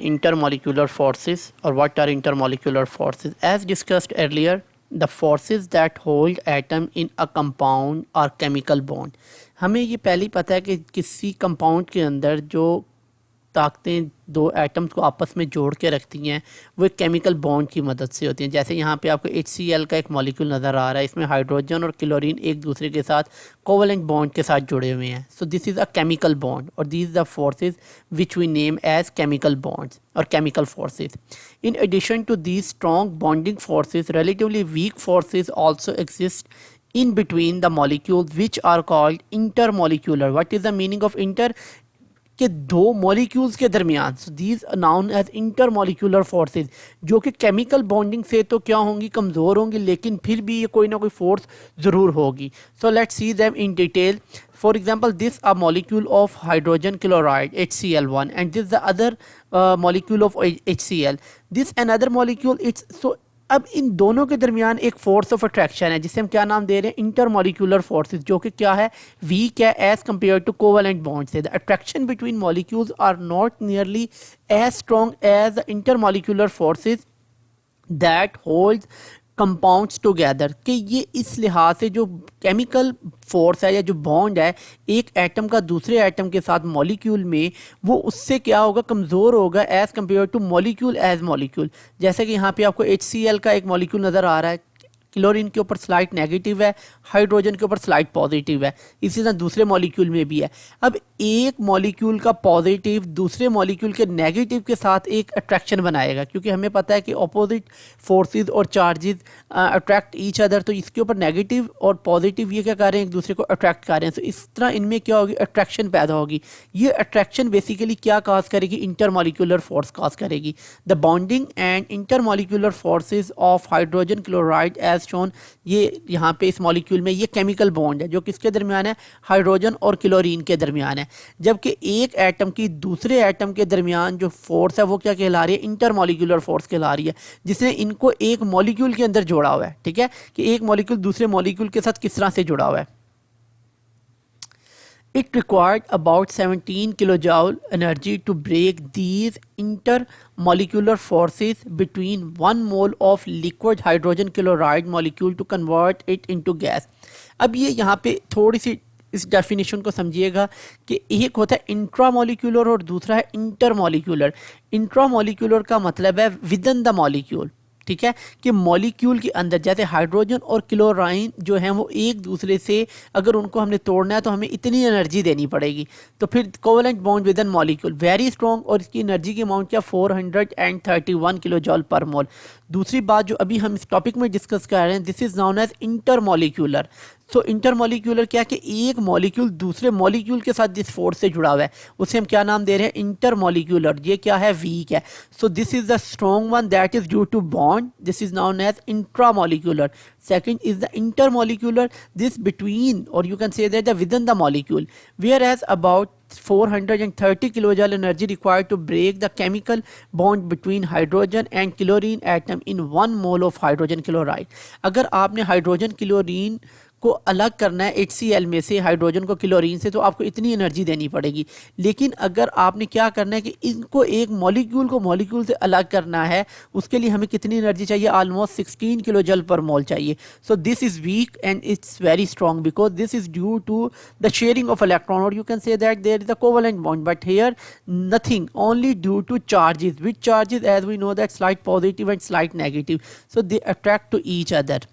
Intermolecular forces, or what are intermolecular forces? As discussed earlier, the forces that hold atom in a compound or chemical bond. हमें ये पहले ही पता है कि किसी कंपाउंड के अंदर जो ताकतें दो एटम्स को आपस में जोड़ के रखती हैं वो एक केमिकल बॉन्ड की मदद से होती हैं। जैसे यहाँ पे आपको HCl का एक मॉलिक्यूल नज़र आ रहा है, इसमें हाइड्रोजन और क्लोरीन एक दूसरे के साथ कोवलेंट बॉन्ड के साथ जुड़े हुए हैं। So this is a chemical bond और these the forces which we name as chemical bonds और chemical forces. In addition to these strong bonding forces, relatively weak forces also exist in between the molecules which are called intermolecular. What is the meaning of inter? कि दो molecules के दरमियान, so these known as intermolecular forces, जो कि chemical bonding से तो क्या होंगी, कमज़ोर होंगी, लेकिन फिर भी ये कोई ना कोई फोर्स ज़रूर होगी। So let's see them in detail. For example, this a molecule of hydrogen chloride HCl1 and this the other molecule of HCl. This another molecule. It's so अब इन दोनों के दरमियान एक फोर्स ऑफ अट्रैक्शन है जिसे हम क्या नाम दे रहे हैं, इंटरमॉलिक्यूलर फोर्सेस, जो कि क्या है, वीक है as compare to covalent bond से। The attraction between molecules are not nearly as strong as the intermolecular forces that hold compounds together. कि ये इस लिहाज से जो केमिकल फोर्स है या जो बॉन्ड है एक एटम का दूसरे एटम के साथ मॉलिक्यूल में, वो उससे क्या होगा, कमज़ोर होगा as compare to molecule as molecule. जैसे कि यहाँ पे आपको HCl का एक मॉलिक्यूल नज़र आ रहा है, क्लोरीन के ऊपर स्लाइट नेगेटिव है, हाइड्रोजन के ऊपर स्लाइट पॉजिटिव है, इसी तरह दूसरे मॉलिक्यूल में भी है। अब एक मॉलिक्यूल का पॉजिटिव दूसरे मॉलिक्यूल के नेगेटिव के साथ एक अट्रैक्शन बनाएगा, क्योंकि हमें पता है कि ऑपोजिट फोर्सेस और चार्जेस अट्रैक्ट ईच अदर, तो इसके ऊपर नेगेटिव और पॉजिटिव ये क्या कर रहे हैं, एक दूसरे को अट्रैक्ट कर रहे हैं। तो इस तरह इनमें क्या होगी, अट्रैक्शन पैदा होगी। ये अट्रैक्शन बेसिकली क्या काज करेगी, इंटरमॉलिक्यूलर फोर्स काज करेगी। The bonding and intermolecular forces of hydrogen chloride as shown, ये यहाँ पे इस मॉलिक्यूल में ये केमिकल बॉन्ड है जो किसके दरमियान है, हाइड्रोजन और क्लोरीन के दरमियान है। जबकि एक एटम की दूसरे एटम के दरमियान जो फोर्स है वो क्या कहला रही है, इंटरमॉलिक्यूलर फोर्स कहला रही है, जिसने इनको एक मॉलिक्यूल के अंदर जोड़ा हुआ है। ठीक है, कि एक मॉलिक्यूल दूसरे मॉलिक्यूल के साथ किस तरह से जुड़ा हुआ है। It required about 17 kilojoule energy to break these intermolecular forces between 1 mole of liquid hydrogen chloride molecule to convert it into gas. अब ये यहाँ पे थोड़ी सी इस डेफिनेशन को समझिएगा कि एक होता है इंट्रामोलिक्यूलर और दूसरा है इंटरमोलिक्यूलर। इंट्रामोलिक्यूलर का मतलब है विद इन द मॉलिक्यूल। ठीक है, कि मॉलिक्यूल के अंदर जैसे हाइड्रोजन और क्लोराइन जो हैं वो एक दूसरे से अगर उनको हमने तोड़ना है तो हमें इतनी एनर्जी देनी पड़ेगी। तो फिर covalent bond with in molecule very strong, और इसकी एनर्जी की अमाउंट क्या, 431 किलो जॉल पर मोल। दूसरी बात जो अभी हम इस टॉपिक में डिस्कस कर रहे हैं, this is known as intermolecular. So intermolecular क्या, कि एक मॉलिक्यूल दूसरे मॉलिक्यूल के साथ जिस फोर्स से जुड़ा हुआ है उसे हम क्या नाम दे रहे हैं, इंटरमॉलिक्यूलर। ये क्या है, वीक है। So this is the strong one that is due to bond, this is known as intramolecular. Second is the intermolecular, this between, or you can say that the within the molecule, whereas about 430 kilojoule energy required to break the chemical bond between hydrogen and chlorine atom in 1 mole of hydrogen chloride. अगर आपने hydrogen chlorine को अलग करना है HCl में से, hydrogen को chlorine से, तो आपको इतनी एनर्जी देनी पड़ेगी। लेकिन अगर आपने क्या करना है कि इनको एक मॉलिक्यूल को मॉलिक्यूल से अलग करना है, उसके लिए हमें कितनी एनर्जी चाहिए, ऑलमोस्ट 16 किलो जल पर मोल चाहिए। So this is weak and it's very strong because this is due to the sharing of electron, और you can say that there is a covalent bond, but here nothing, only due to charges, which charges as we know that slight positive and slight negative, so they attract to each other.